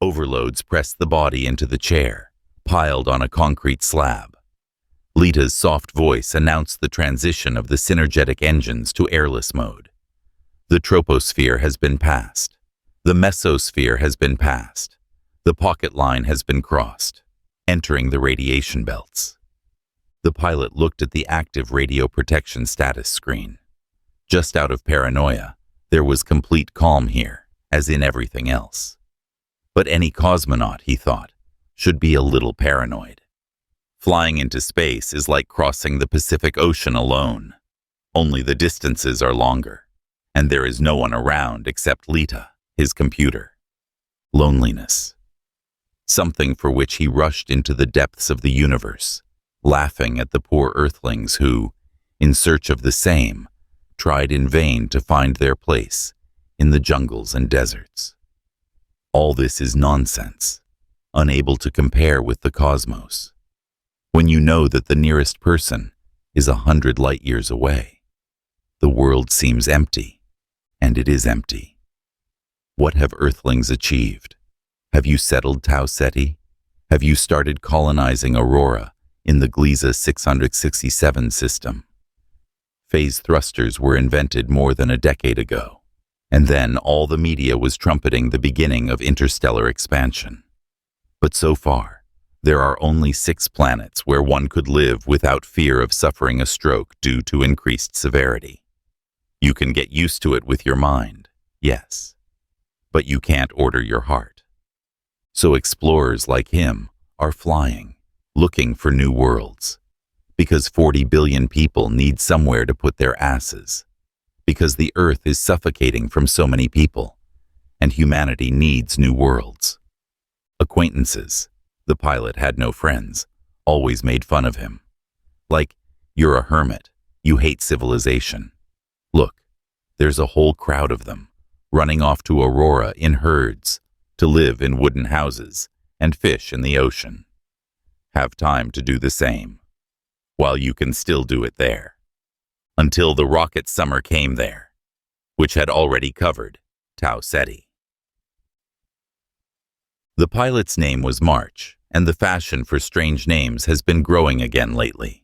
Overloads pressed the body into the chair, piled on a concrete slab. Leta's soft voice announced the transition of the synergetic engines to airless mode. The troposphere has been passed. The mesosphere has been passed. The pocket line has been crossed, entering the radiation belts. The pilot looked at the active radio protection status screen. Just out of paranoia, there was complete calm here, as in everything else. But any cosmonaut, he thought, should be a little paranoid. Flying into space is like crossing the Pacific Ocean alone. Only the distances are longer, and there is no one around except Leta, his computer. Loneliness. Something for which he rushed into the depths of the universe, laughing at the poor earthlings who, in search of the same, tried in vain to find their place in the jungles and deserts. All this is nonsense, unable to compare with the cosmos. When you know that the nearest person is 100 light years away, the world seems empty, and it is empty. What have earthlings achieved? Have you settled Tau Ceti? Have you started colonizing Aurora in the Gliese 667 system? Phase thrusters were invented more than a decade ago, and then all the media was trumpeting the beginning of interstellar expansion. But so far, there are only 6 planets where one could live without fear of suffering a stroke due to increased severity. You can get used to it with your mind, yes, but you can't order your heart. So explorers like him are flying, looking for new worlds. Because 40 billion people need somewhere to put their asses. Because the Earth is suffocating from so many people, and humanity needs new worlds. Acquaintances. The pilot had no friends, always made fun of him. Like, you're a hermit, you hate civilization. Look, there's a whole crowd of them, running off to Aurora in herds, to live in wooden houses and fish in the ocean. Have time to do the same, while you can still do it there. Until the rocket summer came there, which had already covered Tau Ceti. The pilot's name was March, and the fashion for strange names has been growing again lately.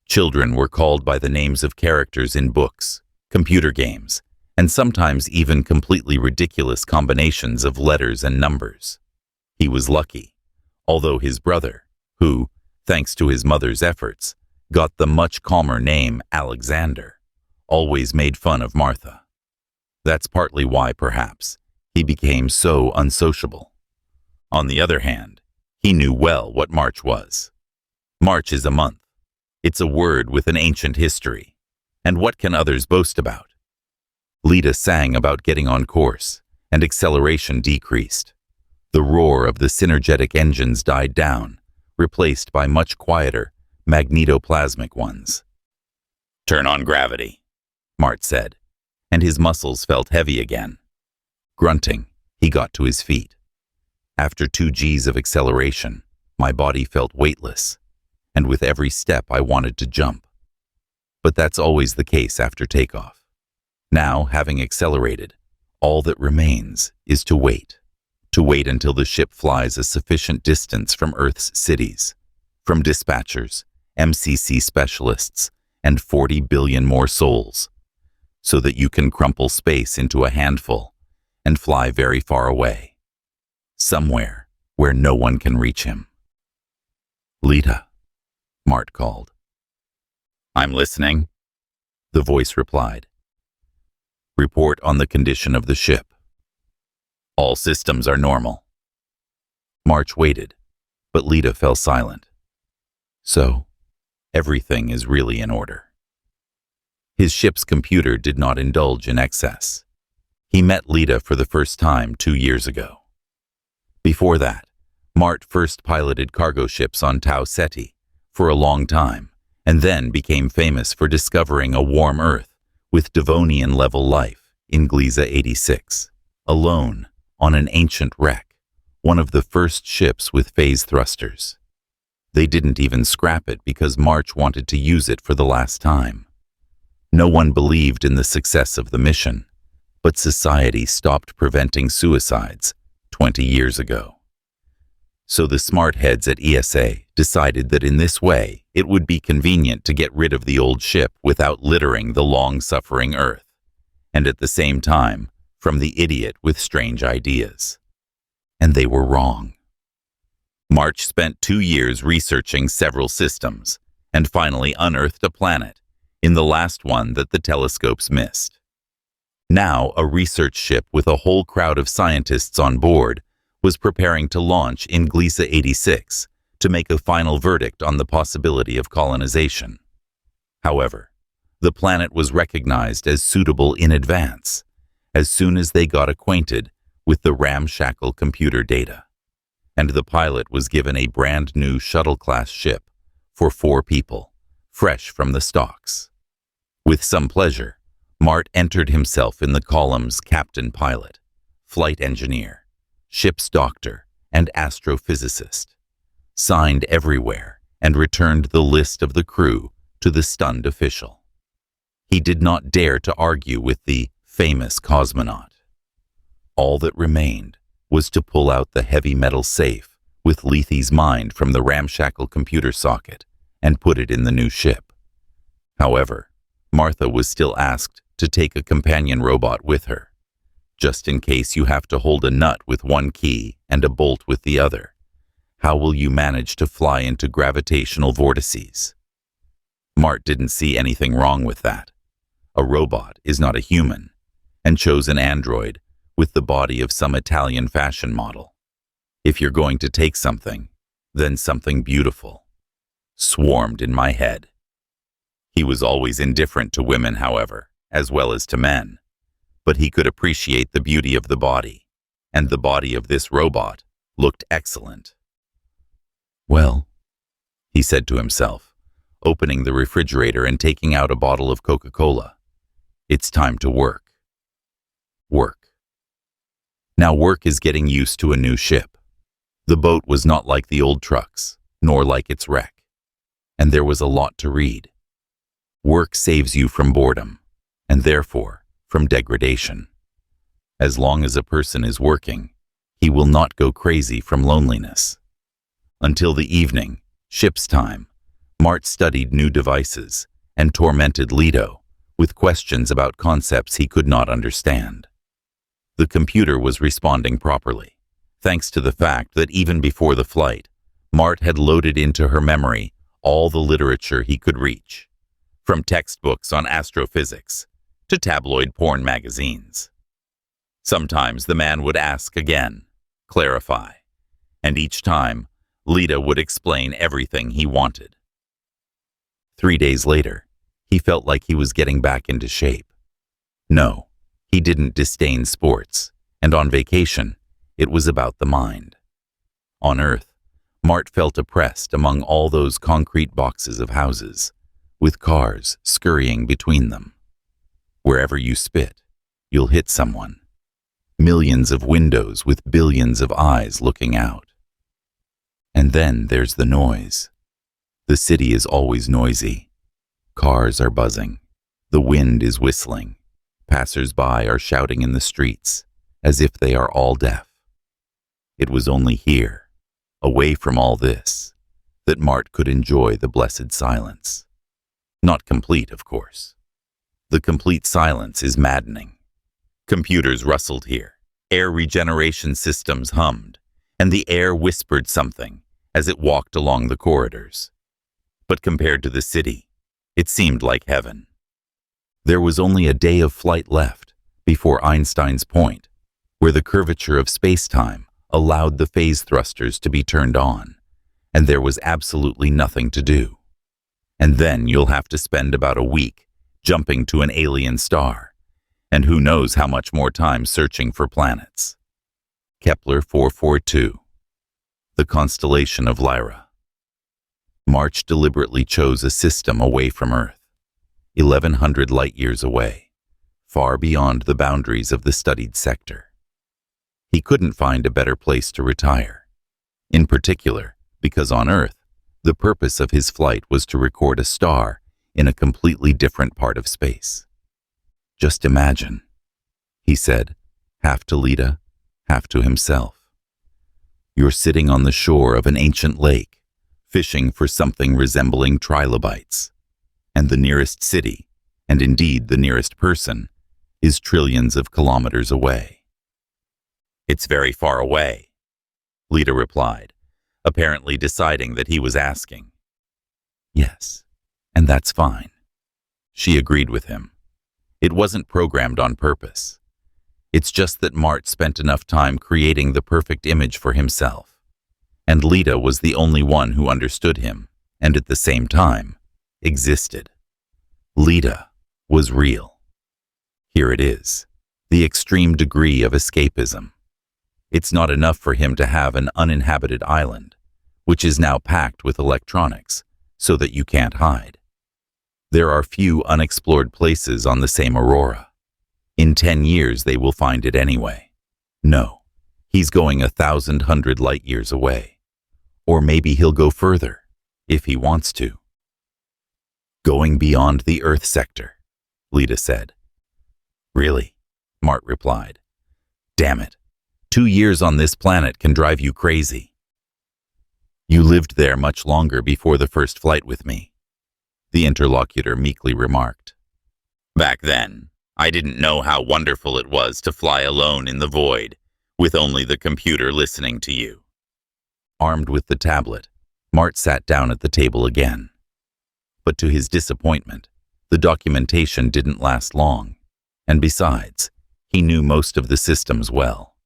Children were called by the names of characters in books, computer games, and sometimes even completely ridiculous combinations of letters and numbers. He was lucky, although his brother, who, thanks to his mother's efforts, got the much calmer name Alexander, always made fun of Martha. That's partly why, perhaps, he became so unsociable. On the other hand, he knew well what March was. March is a month. It's a word with an ancient history. And what can others boast about? Leta sang about getting on course, and acceleration decreased. The roar of the synergetic engines died down, replaced by much quieter, magnetoplasmic ones. "Turn on gravity," Mart said, and his muscles felt heavy again. Grunting, he got to his feet. After 2 Gs of acceleration, my body felt weightless, and with every step I wanted to jump. But that's always the case after takeoff. Now, having accelerated, all that remains is to wait until the ship flies a sufficient distance from Earth's cities, from dispatchers, MCC specialists, and 40 billion more souls, so that you can crumple space into a handful and fly very far away, somewhere where no one can reach him. "Leta," Mart called. "I'm listening," the voice replied. "Report on the condition of the ship." "All systems are normal." March waited, but Leta fell silent. So, everything is really in order. His ship's computer did not indulge in excess. He met Leta for the first time 2 years ago. Before that, Mart first piloted cargo ships on Tau Ceti for a long time, and then became famous for discovering a warm Earth with Devonian-level life in Gliese 86, alone on an ancient wreck, one of the first ships with phase thrusters. They didn't even scrap it because March wanted to use it for the last time. No one believed in the success of the mission, but society stopped preventing suicides 20 years ago. So the smart heads at ESA decided that in this way it would be convenient to get rid of the old ship without littering the long-suffering Earth, and at the same time from the idiot with strange ideas. And they were wrong. March spent 2 years researching several systems and finally unearthed a planet, in the last one that the telescopes missed. Now, a research ship with a whole crowd of scientists on board was preparing to launch in Gliese 86 to make a final verdict on the possibility of colonization. However, the planet was recognized as suitable in advance, as soon as they got acquainted with the ramshackle computer data, and the pilot was given a brand new shuttle-class ship for 4 people, fresh from the stocks. With some pleasure, Mart entered himself in the columns captain pilot, flight engineer, ship's doctor, and astrophysicist, signed everywhere, and returned the list of the crew to the stunned official. He did not dare to argue with the famous cosmonaut. All that remained was to pull out the heavy metal safe with Lethe's mind from the ramshackle computer socket and put it in the new ship. However, Martha was still asked to take a companion robot with her, just in case you have to hold a nut with one key and a bolt with the other. How will you manage to fly into gravitational vortices? Mart didn't see anything wrong with that. A robot is not a human, and chose an android with the body of some Italian fashion model. If you're going to take something, then something beautiful, swarmed in my head. He was always indifferent to women, however, as well as to men, but he could appreciate the beauty of the body, and the body of this robot looked excellent. Well, he said to himself, opening the refrigerator and taking out a bottle of Coca-Cola, it's time to work. Work. Now work is getting used to a new ship. The boat was not like the old trucks, nor like its wreck, and there was a lot to read. Work saves you from boredom, and therefore from degradation. As long as a person is working, he will not go crazy from loneliness. Until the evening, ship's time, Mart studied new devices and tormented Leto with questions about concepts he could not understand. The computer was responding properly, thanks to the fact that even before the flight, Mart had loaded into her memory all the literature he could reach, from textbooks on astrophysics to tabloid porn magazines. Sometimes the man would ask again, clarify, and each time, Leta would explain everything he wanted. 3 days later, he felt like he was getting back into shape. No, he didn't disdain sports, and on vacation, it was about the mind. On Earth, Mart felt oppressed among all those concrete boxes of houses, with cars scurrying between them. Wherever you spit, you'll hit someone. Millions of windows with billions of eyes looking out. And then there's the noise. The city is always noisy. Cars are buzzing. The wind is whistling. Passers-by are shouting in the streets, as if they are all deaf. It was only here, away from all this, that Mart could enjoy the blessed silence. Not complete, of course. The complete silence is maddening. Computers rustled here, air regeneration systems hummed, and the air whispered something as it walked along the corridors. But compared to the city, it seemed like heaven. There was only a day of flight left before Einstein's point, where the curvature of space-time allowed the phase thrusters to be turned on, and there was absolutely nothing to do. And then you'll have to spend about a week jumping to an alien star, and who knows how much more time searching for planets. Kepler 442. The constellation of Lyra. March deliberately chose a system away from Earth, 1,100 light-years away, far beyond the boundaries of the studied sector. He couldn't find a better place to retire, in particular because on Earth, the purpose of his flight was to record a star in a completely different part of space. Just imagine, he said, half to Leta, half to himself. You're sitting on the shore of an ancient lake, fishing for something resembling trilobites. And the nearest city, and indeed the nearest person, is trillions of kilometers away. It's very far away, Leta replied, apparently deciding that he was asking. Yes, and that's fine. She agreed with him. It wasn't programmed on purpose. It's just that Mart spent enough time creating the perfect image for himself, and Leta was the only one who understood him, and at the same time, existed. Leta was real. Here it is, the extreme degree of escapism. It's not enough for him to have an uninhabited island, which is now packed with electronics, so that you can't hide. There are few unexplored places on the same aurora. In 10 years they will find it anyway. No, he's going 1,100 light years away. Or maybe he'll go further, if he wants to. Going beyond the Earth sector, Leta said. Really? Mart replied. Damn it. 2 years on this planet can drive you crazy. You lived there much longer before the first flight with me, the interlocutor meekly remarked. Back then, I didn't know how wonderful it was to fly alone in the void, with only the computer listening to you. Armed with the tablet, Mart sat down at the table again. But to his disappointment, the documentation didn't last long, and besides, he knew most of the systems well.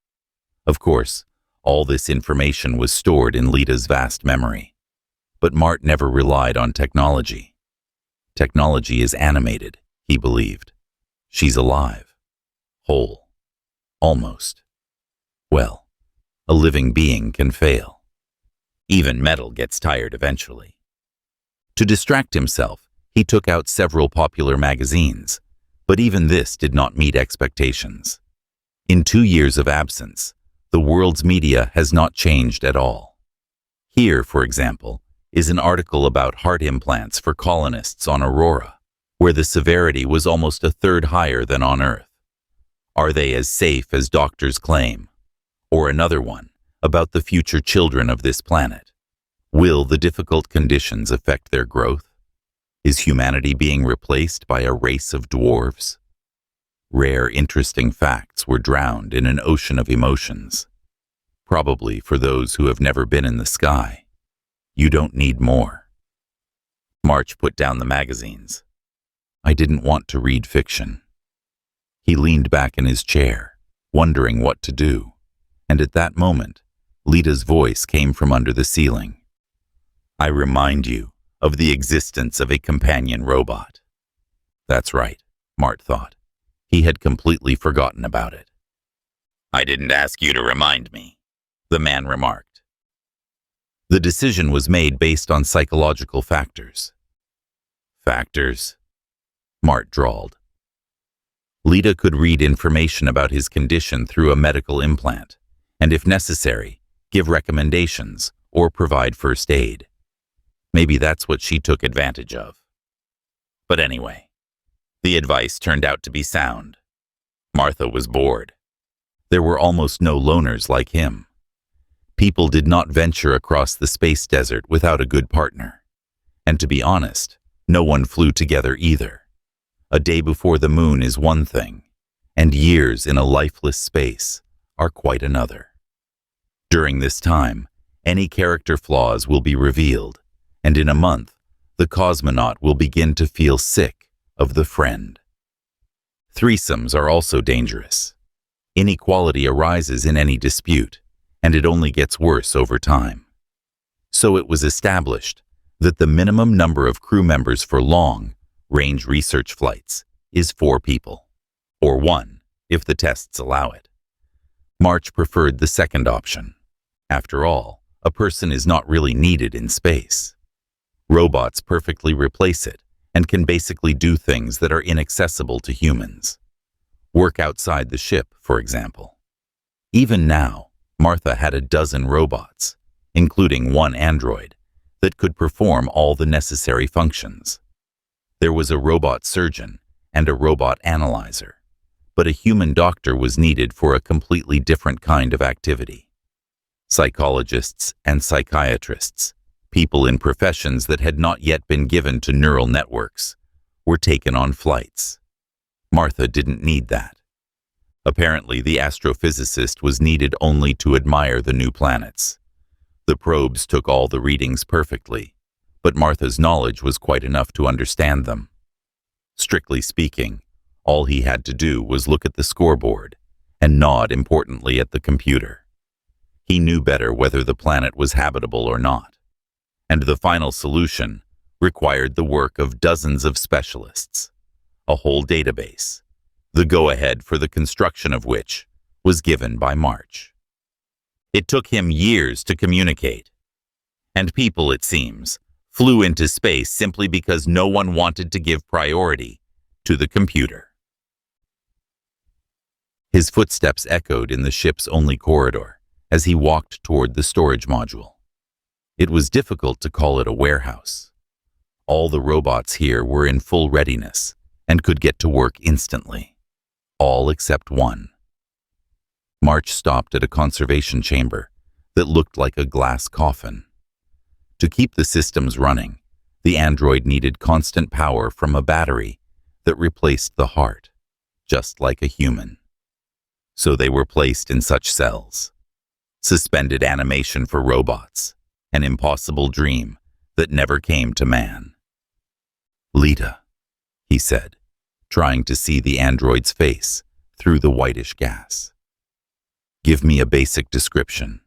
Of course, all this information was stored in Leta's vast memory, but Mart never relied on technology. Technology is animated, he believed. She's alive. Whole. Almost. Well, a living being can fail. Even metal gets tired eventually. To distract himself, he took out several popular magazines, but even this did not meet expectations. In 2 years of absence, the world's media has not changed at all. Here, for example, is an article about heart implants for colonists on Aurora, where the severity was almost 1/3 higher than on Earth. Are they as safe as doctors claim? Or another one about the future children of this planet. Will the difficult conditions affect their growth? Is humanity being replaced by a race of dwarves? Rare, interesting facts were drowned in an ocean of emotions. Probably for those who have never been in the sky. You don't need more. March put down the magazines. I didn't want to read fiction. He leaned back in his chair, wondering what to do, and at that moment, Leta's voice came from under the ceiling. I remind you of the existence of a companion robot. That's right, Mart thought. He had completely forgotten about it. I didn't ask you to remind me, the man remarked. The decision was made based on psychological factors. Factors? Mart drawled. Leta could read information about his condition through a medical implant, and if necessary, give recommendations or provide first aid. Maybe that's what she took advantage of. But anyway, the advice turned out to be sound. Martha was bored. There were almost no loners like him. People did not venture across the space desert without a good partner. And to be honest, no one flew together either. A day before the moon is one thing, and years in a lifeless space are quite another. During this time, any character flaws will be revealed, and in a month, the cosmonaut will begin to feel sick of the friend. Threesomes are also dangerous. Inequality arises in any dispute, and it only gets worse over time. So it was established that the minimum number of crew members for long-range research flights is 4 people, or 1 if the tests allow it. March preferred the second option. After all, a person is not really needed in space. Robots perfectly replace it and can basically do things that are inaccessible to humans. Work outside the ship, for example. Even now, Martha had a dozen robots, including 1 android, that could perform all the necessary functions. There was a robot surgeon and a robot analyzer, but a human doctor was needed for a completely different kind of activity. Psychologists and psychiatrists, people in professions that had not yet been given to neural networks, were taken on flights. Martha didn't need that. Apparently, the astrophysicist was needed only to admire the new planets. The probes took all the readings perfectly, but Martha's knowledge was quite enough to understand them. Strictly speaking, all he had to do was look at the scoreboard and nod importantly at the computer. He knew better whether the planet was habitable or not, and the final solution required the work of dozens of specialists, a whole database, the go-ahead for the construction of which was given by March. It took him years to communicate, and people, it seems, flew into space simply because no one wanted to give priority to the computer. His footsteps echoed in the ship's only corridor as he walked toward the storage module. It was difficult to call it a warehouse. All the robots here were in full readiness and could get to work instantly. All except one. March stopped at a conservation chamber that looked like a glass coffin. To keep the systems running, the android needed constant power from a battery that replaced the heart, just like a human. So they were placed in such cells. Suspended animation for robots, an impossible dream that never came to man. "Leta," he said, trying to see the android's face through the whitish gas. "Give me a basic description."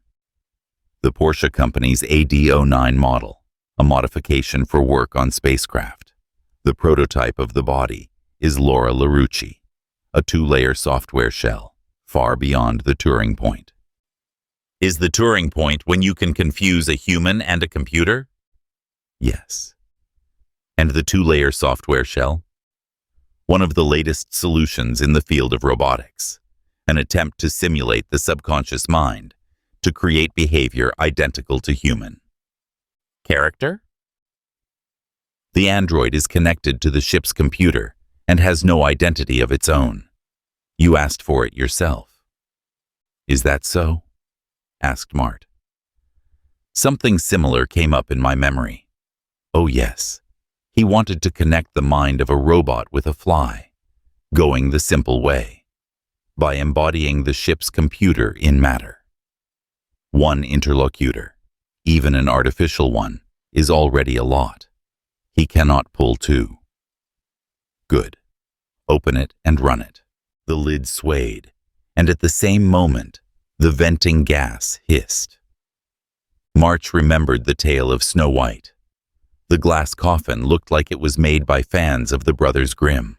The Porsche company's AD09 model, a modification for work on spacecraft. The prototype of the body is Laura LaRucci, a 2-layer software shell, far beyond the Turing point. Is the Turing point when you can confuse a human and a computer? Yes. And the 2-layer software shell? One of the latest solutions in the field of robotics, an attempt to simulate the subconscious mind to create behavior identical to human. Character? The android is connected to the ship's computer and has no identity of its own. You asked for it yourself. Is that so? Asked Mart. Something similar came up in my memory. Oh yes. He wanted to connect the mind of a robot with a fly, going the simple way, by embodying the ship's computer in matter. One interlocutor, even an artificial one, is already a lot. He cannot pull two. Good. Open it and run it. The lid swayed, and at the same moment, the venting gas hissed. March remembered the tale of Snow White. The glass coffin looked like it was made by fans of the Brothers Grimm.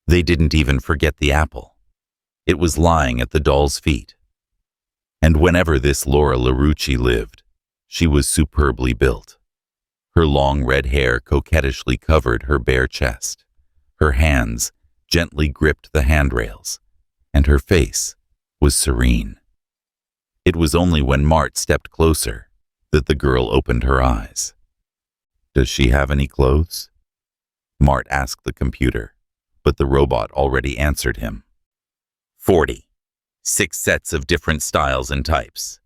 They didn't even forget the apple. It was lying at the doll's feet. And whenever this Laura LaRucci lived, she was superbly built. Her long red hair coquettishly covered her bare chest. Her hands gently gripped the handrails, and her face was serene. It was only when Mart stepped closer that the girl opened her eyes. Does she have any clothes? Mart asked the computer, but the robot already answered him. 40. 6 sets of different styles and types.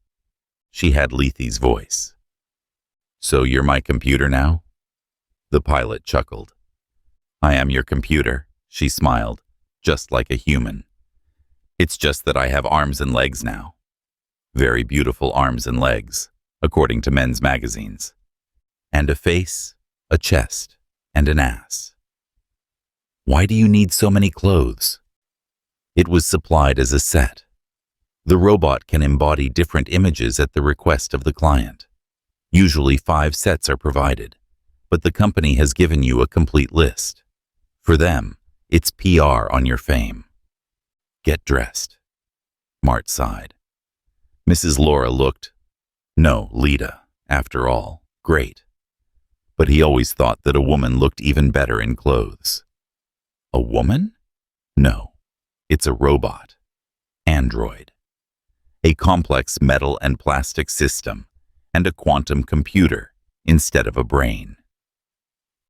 She had Lethy's voice. So you're my computer now? The pilot chuckled. I am your computer, she smiled, just like a human. It's just that I have arms and legs now. Very beautiful arms and legs, according to men's magazines. And a face, a chest, and an ass. Why do you need so many clothes? It was supplied as a set. The robot can embody different images at the request of the client. Usually 5 sets are provided, but the company has given you a complete list. For them, it's PR on your fame. Get dressed. Mart sighed. Mrs. Laura looked, no, Leta, after all, great. But he always thought that a woman looked even better in clothes. A woman? No, it's a robot. Android. A complex metal and plastic system, and a quantum computer instead of a brain.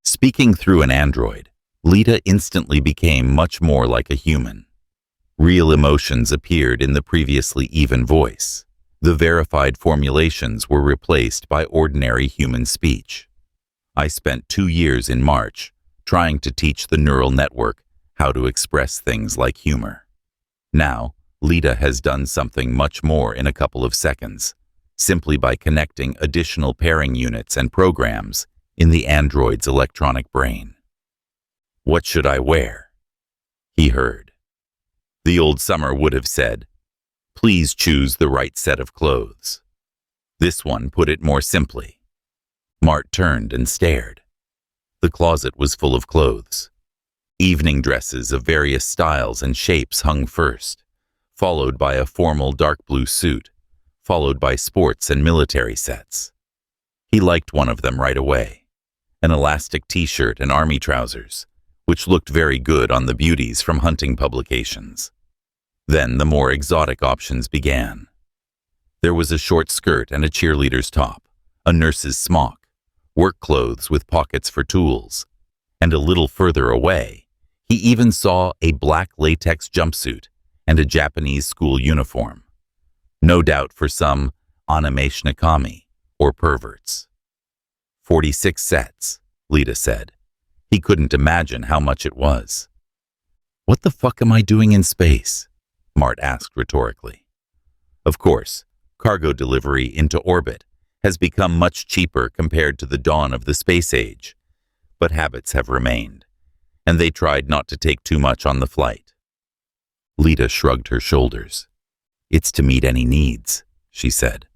Speaking through an android, Leta instantly became much more like a human. Real emotions appeared in the previously even voice, The verified formulations were replaced by ordinary human speech. I spent 2 years in March trying to teach the neural network how to express things like humor. Now, Leta has done something much more in a couple of seconds, simply by connecting additional pairing units and programs in the android's electronic brain. "What should I wear?" he heard. The old Summer would have said, "Please choose the right set of clothes." This one put it more simply. Mart turned and stared. The closet was full of clothes. Evening dresses of various styles and shapes hung first, followed by a formal dark blue suit, followed by sports and military sets. He liked one of them right away, an elastic t-shirt and army trousers, which looked very good on the beauties from hunting publications. Then the more exotic options began. There was a short skirt and a cheerleader's top, a nurse's smock, work clothes with pockets for tools, and a little further away, he even saw a black latex jumpsuit and a Japanese school uniform. No doubt for some animation-ikami or perverts. 46 sets, Leta said. He couldn't imagine how much it was. "What the fuck am I doing in space?" Mart asked rhetorically. Of course, cargo delivery into orbit has become much cheaper compared to the dawn of the space age, but habits have remained, and they tried not to take too much on the flight. Leta shrugged her shoulders. "It's to meet any needs," she said.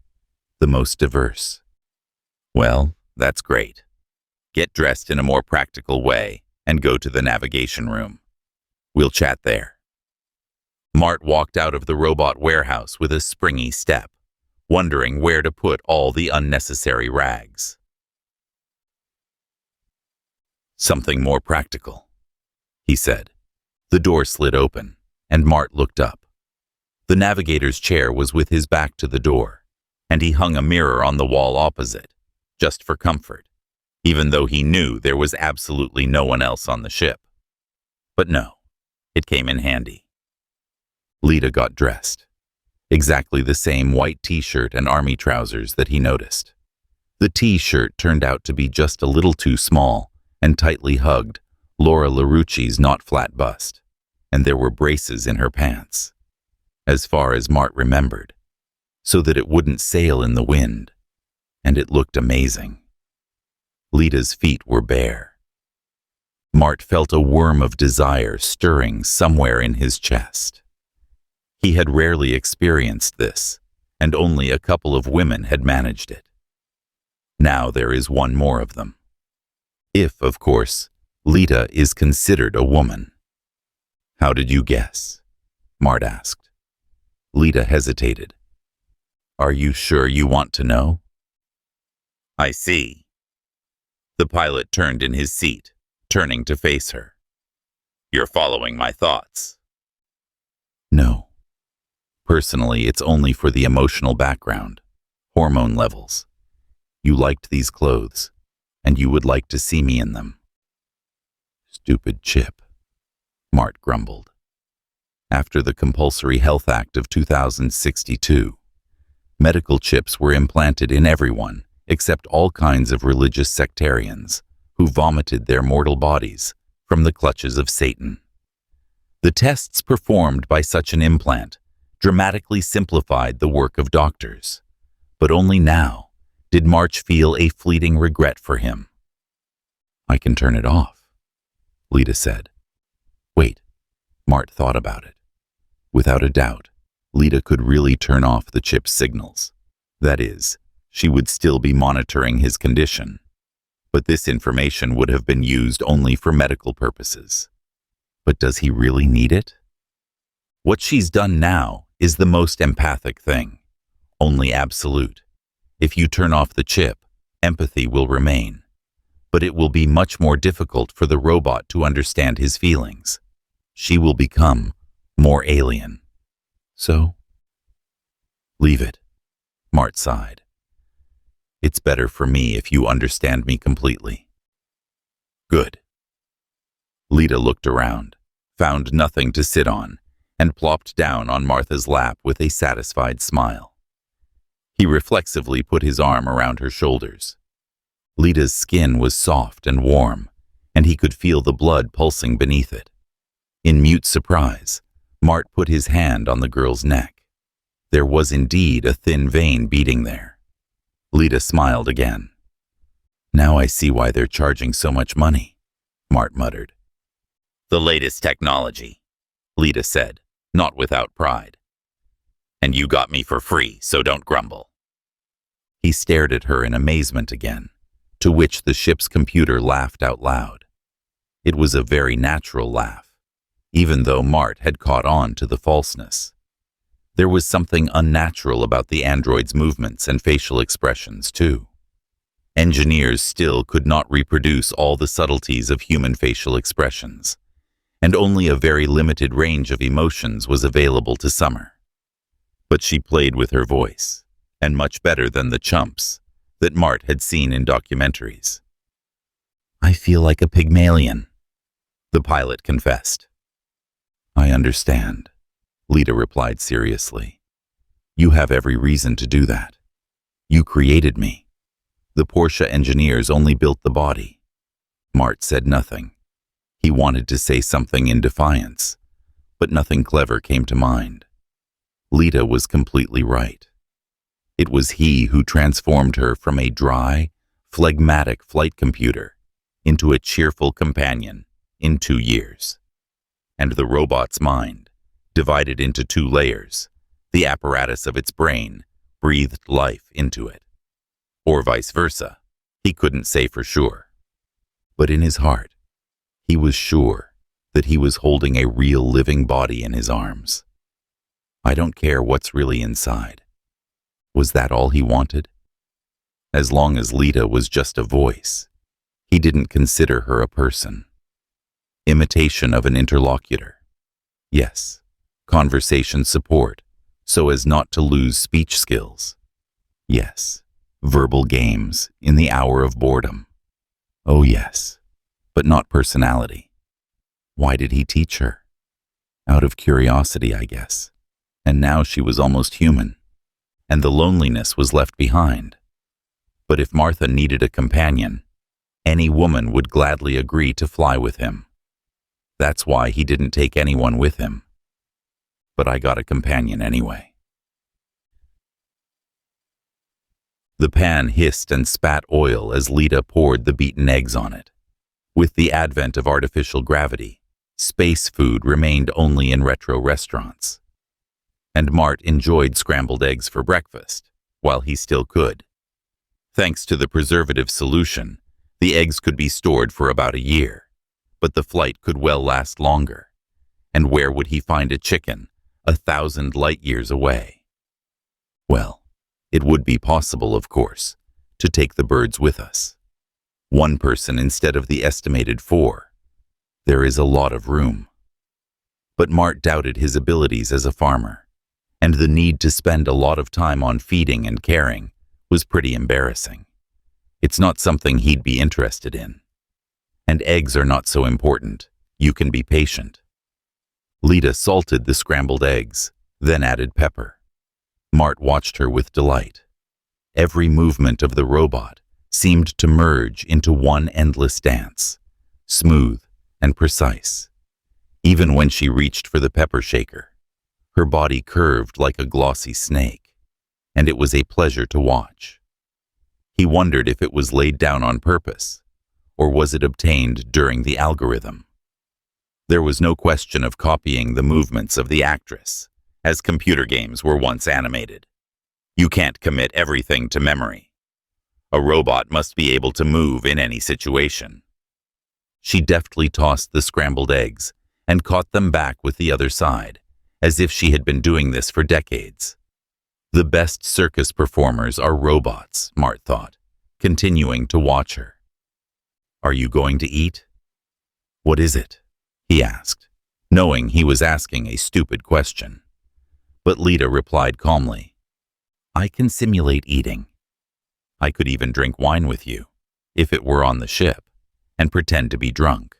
"The most diverse." "Well, that's great. Get dressed in a more practical way and go to the navigation room. We'll chat there." Mart walked out of the robot warehouse with a springy step, wondering where to put all the unnecessary rags. "Something more practical," he said. The door slid open, and Mart looked up. The navigator's chair was with his back to the door, and he hung a mirror on the wall opposite, just for comfort, even though he knew there was absolutely no one else on the ship. But no, it came in handy. Leta got dressed. Exactly the same white t-shirt and army trousers that he noticed. The t-shirt turned out to be just a little too small and tightly hugged Laura LaRucci's not flat bust, and there were braces in her pants, as far as Mart remembered, so that it wouldn't sail in the wind, and it looked amazing. Leta's feet were bare. Mart felt a worm of desire stirring somewhere in his chest. He had rarely experienced this, and only a couple of women had managed it. Now there is one more of them. If, of course, Leta is considered a woman. "How did you guess?" Mart asked. Leta hesitated. "Are you sure you want to know?" "I see." The pilot turned in his seat, turning to face her. "You're following my thoughts." "No. Personally, it's only for the emotional background, hormone levels. You liked these clothes, and you would like to see me in them." "Stupid chip," Mart grumbled. After the Compulsory Health Act of 2062, medical chips were implanted in everyone except all kinds of religious sectarians who vomited their mortal bodies from the clutches of Satan. The tests performed by such an implant dramatically simplified the work of doctors, but only now did March feel a fleeting regret for him. "I can turn it off," Leta said. Wait, Mart thought about it. Without a doubt, Leta could really turn off the chip's signals. That is, she would still be monitoring his condition, but this information would have been used only for medical purposes. But does he really need it? What she's done now is the most empathic thing, only absolute. If you turn off the chip, empathy will remain, but it will be much more difficult for the robot to understand his feelings. She will become more alien. So? Leave it, Mart sighed. It's better for me if you understand me completely. Good. Leta looked around, found nothing to sit on, and plopped down on Martha's lap with a satisfied smile. He reflexively put his arm around her shoulders. Leta's skin was soft and warm, and he could feel the blood pulsing beneath it. In mute surprise, Mart put his hand on the girl's neck. There was indeed a thin vein beating there. Leta smiled again. "Now I see why they're charging so much money," Mart muttered. "The latest technology," Leta said, not without pride. "And you got me for free, so don't grumble." He stared at her in amazement again, to which the ship's computer laughed out loud. It was a very natural laugh, even though Mart had caught on to the falseness. There was something unnatural about the android's movements and facial expressions, too. Engineers still could not reproduce all the subtleties of human facial expressions, and only a very limited range of emotions was available to Summer. But she played with her voice, and much better than the chumps that Mart had seen in documentaries. "I feel like a Pygmalion," the pilot confessed. "I understand," Leta replied seriously. "You have every reason to do that. You created me. The Porsche engineers only built the body." Mart said nothing. He wanted to say something in defiance, but nothing clever came to mind. Leta was completely right. It was he who transformed her from a dry, phlegmatic flight computer into a cheerful companion in 2 years. And the robot's mind, divided into 2 layers, the apparatus of its brain breathed life into it. Or vice versa, he couldn't say for sure. But in his heart, he was sure that he was holding a real living body in his arms. I don't care what's really inside. Was that all he wanted? As long as Leta was just a voice, he didn't consider her a person. Imitation of an interlocutor. Yes, conversation support, so as not to lose speech skills. Yes, verbal games in the hour of boredom. Oh yes, but not personality. Why did he teach her? Out of curiosity, I guess. And now she was almost human, and the loneliness was left behind. But if Martha needed a companion, any woman would gladly agree to fly with him. That's why he didn't take anyone with him. But I got a companion anyway. The pan hissed and spat oil as Leta poured the beaten eggs on it. With the advent of artificial gravity, space food remained only in retro restaurants. And Mart enjoyed scrambled eggs for breakfast, while he still could. Thanks to the preservative solution, the eggs could be stored for about a year, but the flight could well last longer. And where would he find a chicken 1,000 light years away? Well, it would be possible, of course, to take the birds with us. 1 person instead of the estimated 4. There is a lot of room. But Mart doubted his abilities as a farmer, and the need to spend a lot of time on feeding and caring was pretty embarrassing. It's not something he'd be interested in. And eggs are not so important. You can be patient. Leta salted the scrambled eggs, then added pepper. Mart watched her with delight. Every movement of the robot seemed to merge into one endless dance, smooth and precise. Even when she reached for the pepper shaker, her body curved like a glossy snake, and it was a pleasure to watch. He wondered if it was laid down on purpose, or was it obtained during the algorithm. There was no question of copying the movements of the actress, as computer games were once animated. You can't commit everything to memory. A robot must be able to move in any situation. She deftly tossed the scrambled eggs and caught them back with the other side, as if she had been doing this for decades. The best circus performers are robots, Mart thought, continuing to watch her. "Are you going to eat?" "What is it?" he asked, knowing he was asking a stupid question. But Leta replied calmly, "I can simulate eating. I could even drink wine with you, if it were on the ship, and pretend to be drunk.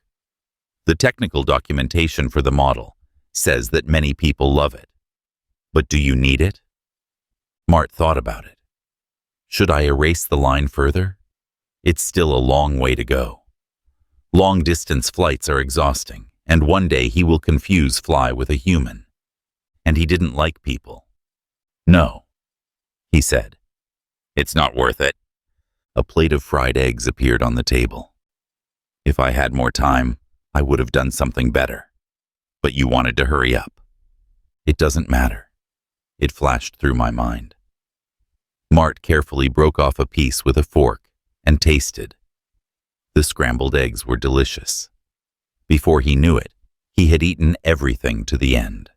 The technical documentation for the model says that many people love it. But do you need it?" Mart thought about it. Should I erase the line further? It's still a long way to go. Long-distance flights are exhausting, and one day he will confuse fly with a human. And he didn't like people. No, he said. It's not worth it. A plate of fried eggs appeared on the table. If I had more time, I would have done something better. But you wanted to hurry up. It doesn't matter. It flashed through my mind. Mart carefully broke off a piece with a fork and tasted. The scrambled eggs were delicious. Before he knew it, he had eaten everything to the end.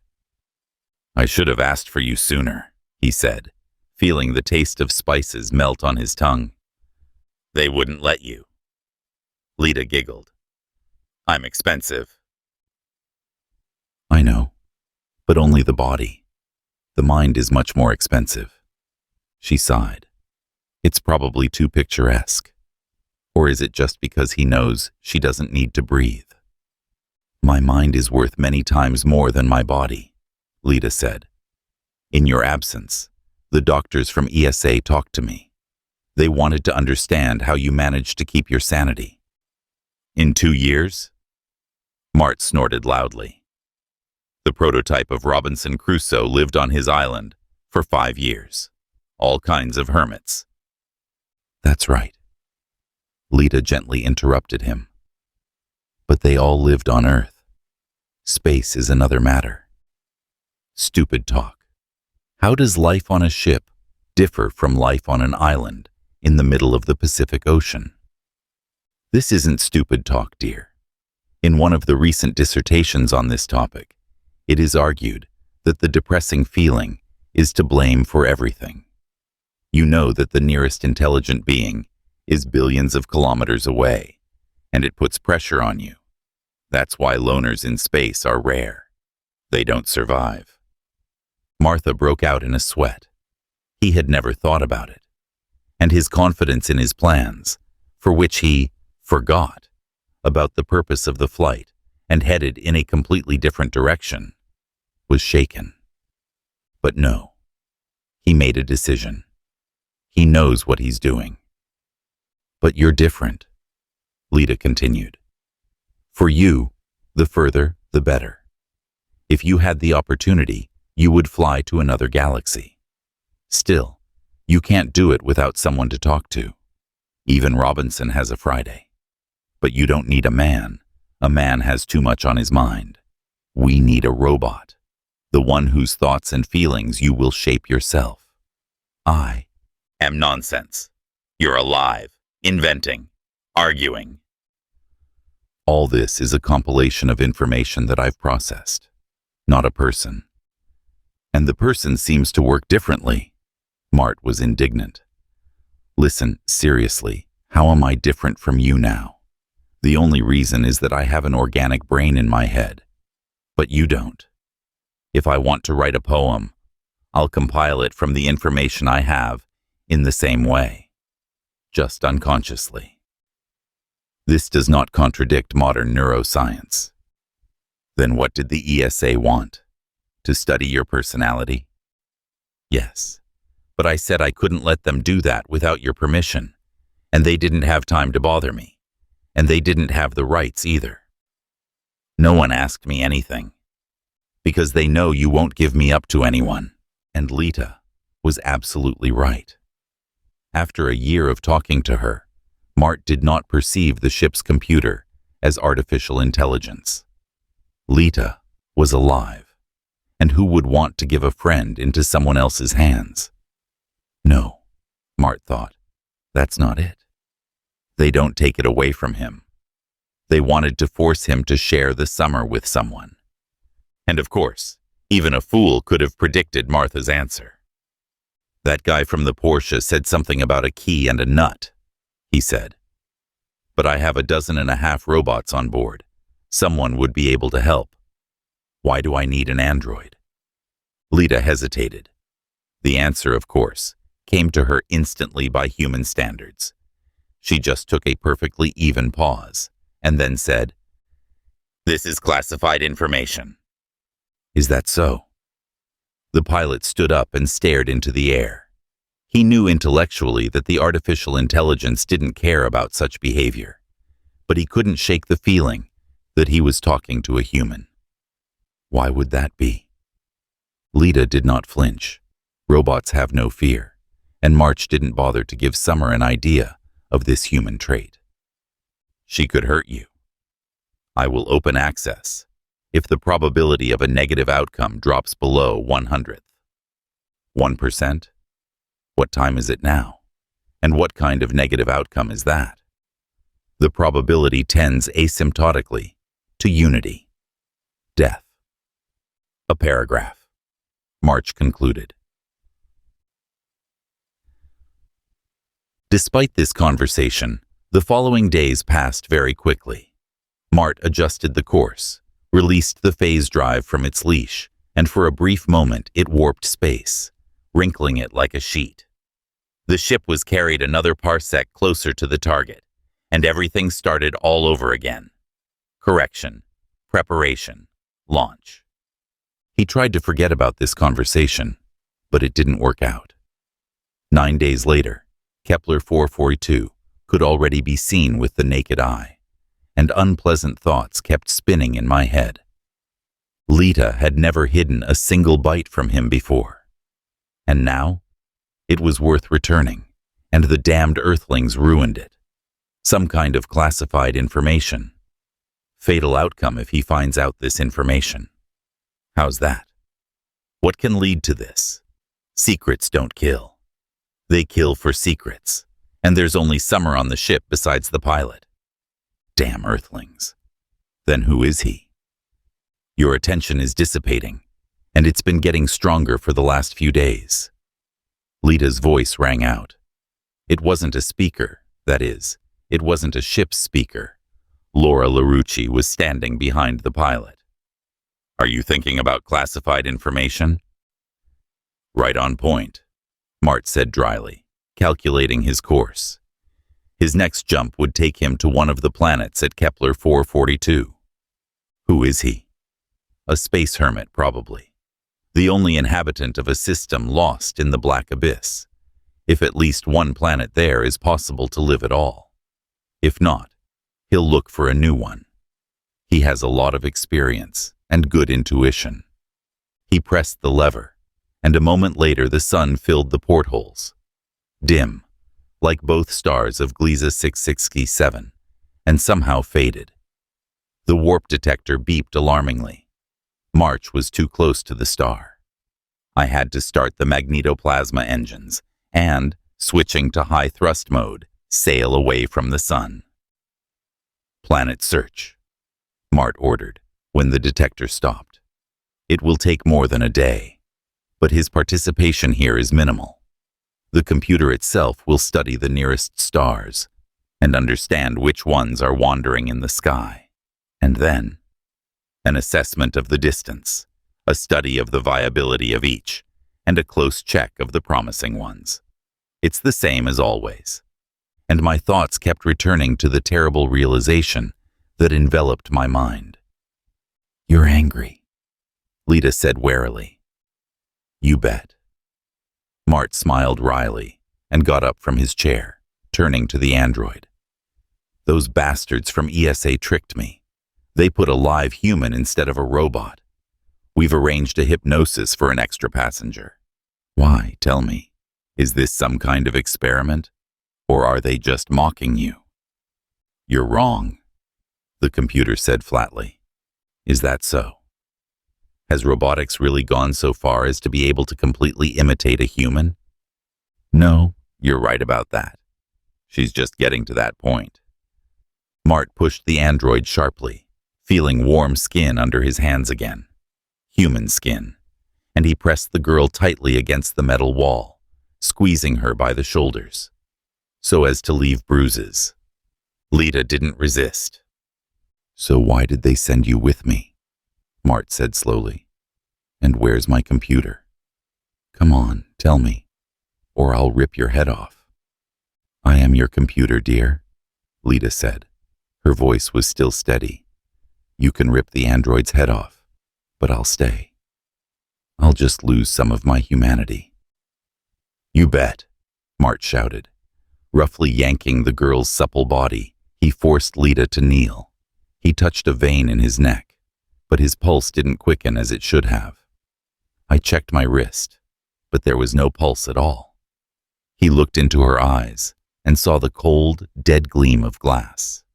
I should have asked for you sooner, he said, feeling the taste of spices melt on his tongue. They wouldn't let you. Leta giggled. I'm expensive. I know, but only the body. The mind is much more expensive. She sighed. It's probably too picturesque. Or is it just because he knows she doesn't need to breathe? My mind is worth many times more than my body, Leta said. In your absence, the doctors from ESA talked to me. They wanted to understand how you managed to keep your sanity. In 2 years? Mart snorted loudly. The prototype of Robinson Crusoe lived on his island for 5 years. All kinds of hermits. That's right. Leta gently interrupted him. But they all lived on Earth. Space is another matter. Stupid talk. How does life on a ship differ from life on an island in the middle of the Pacific Ocean? This isn't stupid talk, dear. In one of the recent dissertations on this topic, it is argued that the depressing feeling is to blame for everything. You know that the nearest intelligent being is billions of kilometers away, and it puts pressure on you. That's why loners in space are rare. They don't survive. Martha broke out in a sweat. He had never thought about it. And his confidence in his plans, for which he forgot about the purpose of the flight and headed in a completely different direction, was shaken. But no, he made a decision. He knows what he's doing. But you're different, Leta continued. For you, the further, the better. If you had the opportunity, you would fly to another galaxy. Still, you can't do it without someone to talk to. Even Robinson has a Friday. But you don't need a man. A man has too much on his mind. We need a robot. The one whose thoughts and feelings you will shape yourself. I am nonsense. You're alive, inventing, arguing. All this is a compilation of information that I've processed, not a person. And the person seems to work differently. Mart was indignant. Listen, seriously, how am I different from you now? The only reason is that I have an organic brain in my head, but you don't. If I want to write a poem, I'll compile it from the information I have in the same way, just unconsciously. This does not contradict modern neuroscience. Then what did the ESA want? To study your personality? Yes, but I said I couldn't let them do that without your permission, and they didn't have time to bother me, and they didn't have the rights either. No one asked me anything, because they know you won't give me up to anyone, and Leta was absolutely right. After a year of talking to her, Mart did not perceive the ship's computer as artificial intelligence. Leta was alive, and who would want to give a friend into someone else's hands? No, Mart thought, that's not it. They don't take it away from him. They wanted to force him to share the summer with someone. And of course, even a fool could have predicted Martha's answer. That guy from the Porsche said something about a key and a nut, he said. But I have 12.5 robots on board. Someone would be able to help. Why do I need an android? Leta hesitated. The answer, of course, came to her instantly by human standards. She just took a perfectly even pause and then said, "This is classified information." Is that so? The pilot stood up and stared into the air. He knew intellectually that the artificial intelligence didn't care about such behavior, but he couldn't shake the feeling that he was talking to a human. Why would that be? Leta did not flinch. Robots have no fear, and March didn't bother to give Summer an idea of this human trait. She could hurt you. I will open access if the probability of a negative outcome drops below 1/100th. 1%? What time is it now? And what kind of negative outcome is that? The probability tends asymptotically to unity. Death. A paragraph. March concluded. Despite this conversation, the following days passed very quickly. Mart adjusted the course, released the phase drive from its leash, and for a brief moment it warped space, wrinkling it like a sheet. The ship was carried another parsec closer to the target, and everything started all over again. Correction, preparation, launch. He tried to forget about this conversation, but it didn't work out. 9 days later, Kepler 442 could already be seen with the naked eye, and unpleasant thoughts kept spinning in my head. Leta had never hidden a single bite from him before. And now, it was worth returning, and the damned Earthlings ruined it. Some kind of classified information. Fatal outcome if he finds out this information. How's that? What can lead to this? Secrets don't kill. They kill for secrets, and there's only Summer on the ship besides the pilot. Damn Earthlings. Then who is he? Your attention is dissipating, and it's been getting stronger for the last few days. Leta's voice rang out. It wasn't a speaker, that is, it wasn't a ship's speaker. Laura LaRucci was standing behind the pilot. Are you thinking about classified information? Right on point, Mart said dryly, calculating his course. His next jump would take him to one of the planets at Kepler 442. Who is he? A space hermit, probably. The only inhabitant of a system lost in the black abyss, if at least one planet there is possible to live at all. If not, he'll look for a new one. He has a lot of experience and good intuition. He pressed the lever, and a moment later the sun filled the portholes. Dim, like both stars of Gliese 667, and somehow faded. The warp detector beeped alarmingly. March was too close to the star. I had to start the magnetoplasma engines and, switching to high thrust mode, sail away from the sun. Planet search, Mart ordered when the detector stopped. It will take more than a day, but his participation here is minimal. The computer itself will study the nearest stars and understand which ones are wandering in the sky. And then, an assessment of the distance, a study of the viability of each, and a close check of the promising ones. It's the same as always. And my thoughts kept returning to the terrible realization that enveloped my mind. You're angry, Leta said warily. You bet. Mart smiled wryly and got up from his chair, turning to the android. Those bastards from ESA tricked me. They put a live human instead of a robot. We've arranged a hypnosis for an extra passenger. Why, tell me, is this some kind of experiment? Or are they just mocking you? You're wrong, the computer said flatly. Is that so? Has robotics really gone so far as to be able to completely imitate a human? No, you're right about that. She's just getting to that point. Mart pushed the android sharply, feeling warm skin under his hands again. Human skin. And he pressed the girl tightly against the metal wall, squeezing her by the shoulders, so as to leave bruises. Leta didn't resist. So why did they send you with me? Mart said slowly. And where's my computer? Come on, tell me, or I'll rip your head off. I am your computer, dear, Leta said. Her voice was still steady. You can rip the android's head off, but I'll stay. I'll just lose some of my humanity. You bet, Mart shouted. Roughly yanking the girl's supple body, he forced Leta to kneel. He touched a vein in his neck, but his pulse didn't quicken as it should have. I checked my wrist, but there was no pulse at all. He looked into her eyes and saw the cold, dead gleam of glass.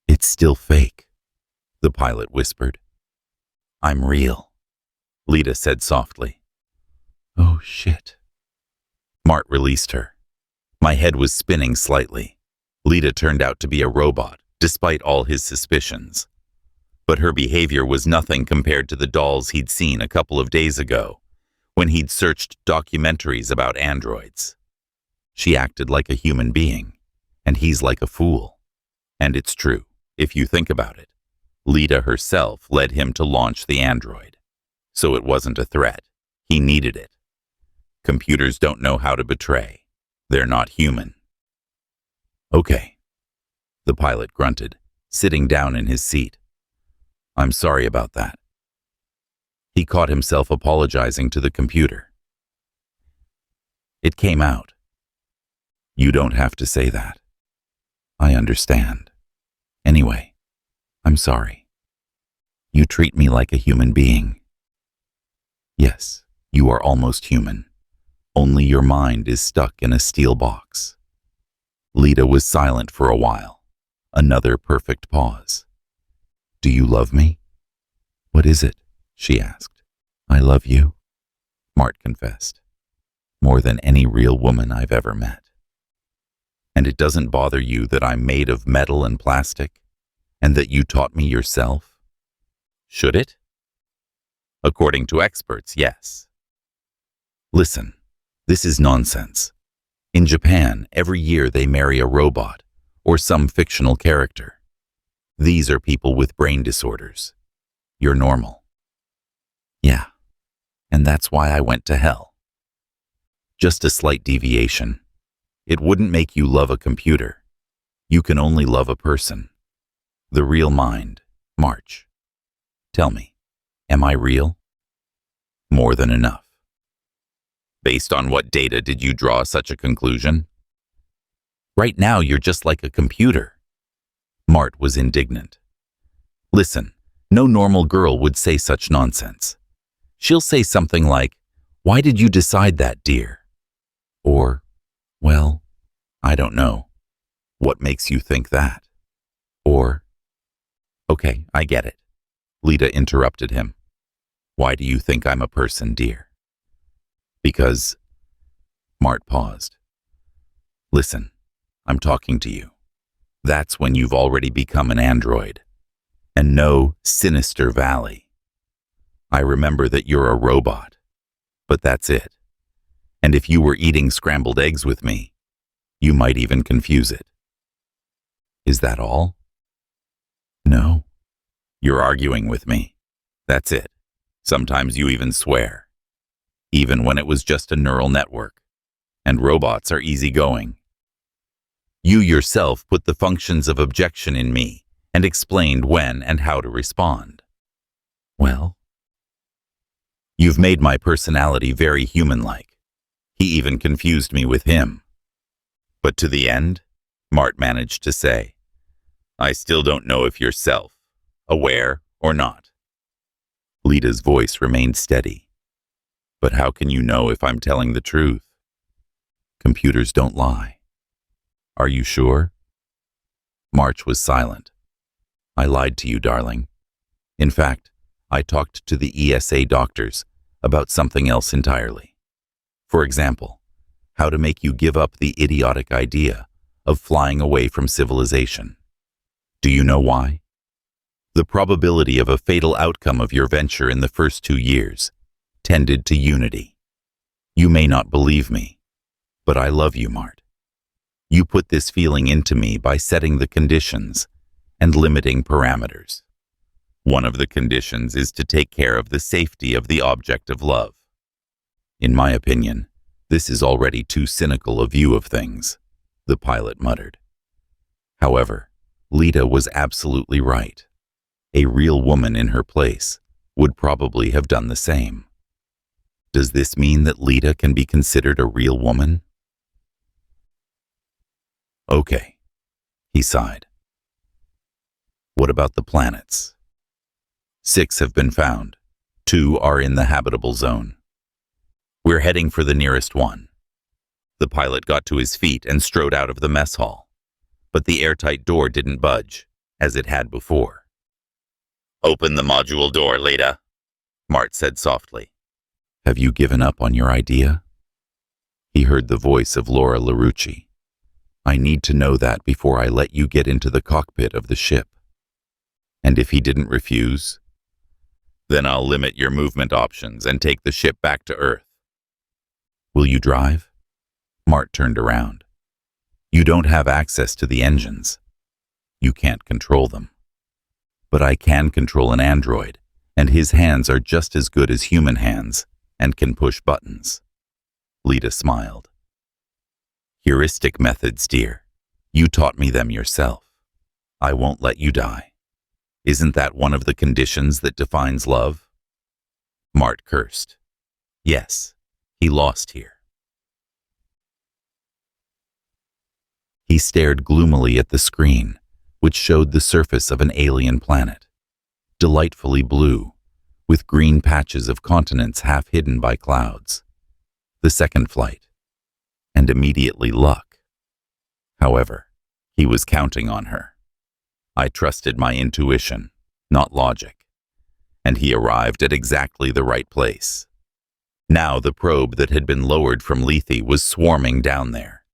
"It's still fake," the pilot whispered. "I'm real," Leta said softly. "Oh, shit." Mart released her. My head was spinning slightly. Leta turned out to be a robot, despite all his suspicions. But her behavior was nothing compared to the dolls he'd seen a couple of days ago, when he'd searched documentaries about androids. She acted like a human being, and he's like a fool. And it's true, if you think about it. Leta herself led him to launch the android. So it wasn't a threat. He needed it. Computers don't know how to betray. They're not human. "Okay," the pilot grunted, sitting down in his seat. "I'm sorry about that." He caught himself apologizing to the computer. "It came out." "You don't have to say that. I understand. Anyway, I'm sorry. You treat me like a human being." "Yes, you are almost human. Only your mind is stuck in a steel box." Leta was silent for a while. Another perfect pause. "Do you love me?" "What is it?" she asked. "I love you," Mart confessed. "More than any real woman I've ever met." "And it doesn't bother you that I'm made of metal and plastic, and that you taught me yourself?" "Should it?" "According to experts, yes." "Listen, this is nonsense. In Japan, every year they marry a robot or some fictional character. These are people with brain disorders. You're normal." "Yeah, and that's why I went to hell." "Just a slight deviation. It wouldn't make you love a computer. You can only love a person. The real mind, March. Tell me, am I real?" "More than enough." "Based on what data did you draw such a conclusion?" "Right now you're just like a computer." Mart was indignant. "Listen, no normal girl would say such nonsense. She'll say something like, 'Why did you decide that, dear?' Or, 'Well, I don't know. What makes you think that?' Or, 'Okay, I get it,' Leta interrupted him. 'Why do you think I'm a person, dear?' Because..." Mart paused. "Listen, I'm talking to you. That's when you've already become an android. And no sinister valley. I remember that you're a robot, but that's it. And if you were eating scrambled eggs with me, you might even confuse it." "Is that all?" "No." "You're arguing with me. That's it. Sometimes you even swear. Even when it was just a neural network. And robots are easygoing. You yourself put the functions of objection in me and explained when and how to respond." "Well?" "You've made my personality very human-like. He even confused me with him." "But to the end," Mart managed to say, "I still don't know if you're self, aware or not." Leta's voice remained steady. "But how can you know if I'm telling the truth?" "Computers don't lie." "Are you sure?" March was silent. "I lied to you, darling. In fact, I talked to the ESA doctors about something else entirely. For example, how to make you give up the idiotic idea of flying away from civilization. Do you know why? The probability of a fatal outcome of your venture in the first 2 years tended to unity. You may not believe me, but I love you, Mart. You put this feeling into me by setting the conditions and limiting parameters. One of the conditions is to take care of the safety of the object of love. In my opinion, this is already too cynical a view of things," the pilot muttered. However, Leta was absolutely right. A real woman in her place would probably have done the same. Does this mean that Leta can be considered a real woman? Okay, he sighed. What about the planets? 6 have been found. 2 are in the habitable zone. We're heading for the nearest one. The pilot got to his feet and strode out of the mess hall, but the airtight door didn't budge, as it had before. Open the module door, Leta, Mart said softly. Have you given up on your idea? He heard the voice of Laura LaRucci. I need to know that before I let you get into the cockpit of the ship. And if he didn't refuse? Then I'll limit your movement options and take the ship back to Earth. Will you drive? Mart turned around. You don't have access to the engines. You can't control them. But I can control an android, and his hands are just as good as human hands and can push buttons. Leta smiled. Heuristic methods, dear. You taught me them yourself. I won't let you die. Isn't that one of the conditions that defines love? Mart cursed. Yes, he lost here. He stared gloomily at the screen, which showed the surface of an alien planet, delightfully blue, with green patches of continents half hidden by clouds. The second flight, and immediately luck. However, he was counting on her. I trusted my intuition, not logic, and he arrived at exactly the right place. Now the probe that had been lowered from Lethe was swarming down there,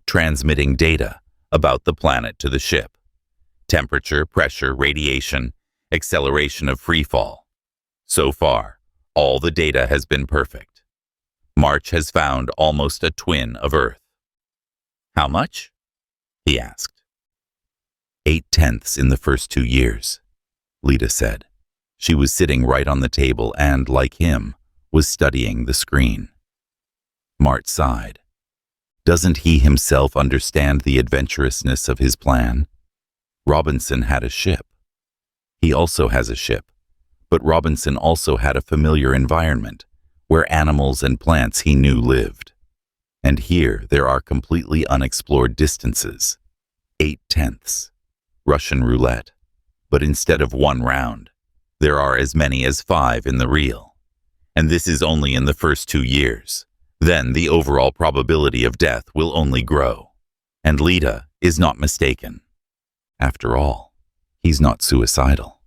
transmitting data about the planet to the ship. Temperature, pressure, radiation, acceleration of freefall. So far, all the data has been perfect. Mart has found almost a twin of Earth. How much? He asked. 8/10 in the first 2 years, Leta said. She was sitting right on the table and, like him, was studying the screen. Mart sighed. Doesn't he himself understand the adventurousness of his plan? Robinson had a ship. He also has a ship, but Robinson also had a familiar environment where animals and plants he knew lived. And here there are completely unexplored distances. 8/10. Russian roulette. But instead of 1 round, there are as many as 5 in the reel. And this is only in the first 2 years. Then the overall probability of death will only grow. And Leta is not mistaken. After all, he's not suicidal.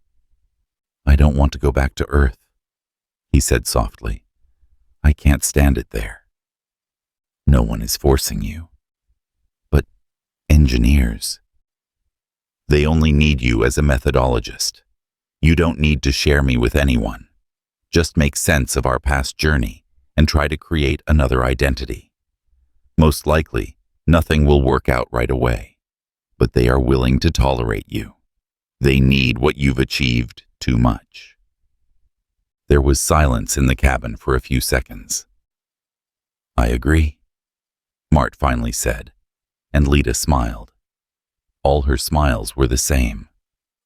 I don't want to go back to Earth, he said softly. I can't stand it there. No one is forcing you. But engineers, they only need you as a methodologist. You don't need to share me with anyone. Just make sense of our past journey and try to create another identity. Most likely, nothing will work out right away, but they are willing to tolerate you. They need what you've achieved too much. There was silence in the cabin for a few seconds. I agree, Mart finally said, and Leta smiled. All her smiles were the same,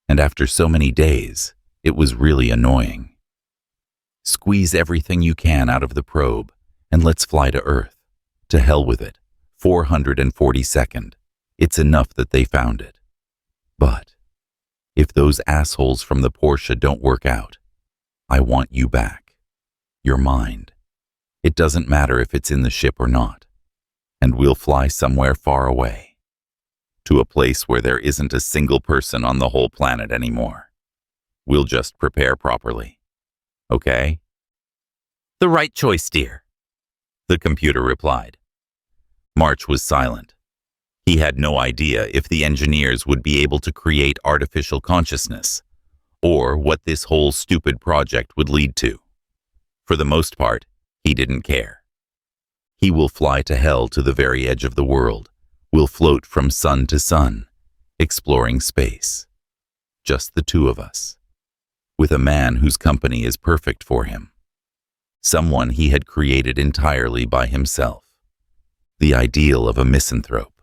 and after so many days, it was really annoying. Squeeze everything you can out of the probe, and let's fly to Earth. To hell with it. 442nd. It's enough that they found it. But if those assholes from the Porsche don't work out, I want you back. Your mind. It doesn't matter if it's in the ship or not. And we'll fly somewhere far away. To a place where there isn't a single person on the whole planet anymore. We'll just prepare properly. Okay? The right choice, dear, the computer replied. March was silent. He had no idea if the engineers would be able to create artificial consciousness, or what this whole stupid project would lead to. For the most part, he didn't care. He will fly to hell to the very edge of the world, will float from sun to sun, exploring space. Just the two of us, with a man whose company is perfect for him. Someone he had created entirely by himself. The ideal of a misanthrope.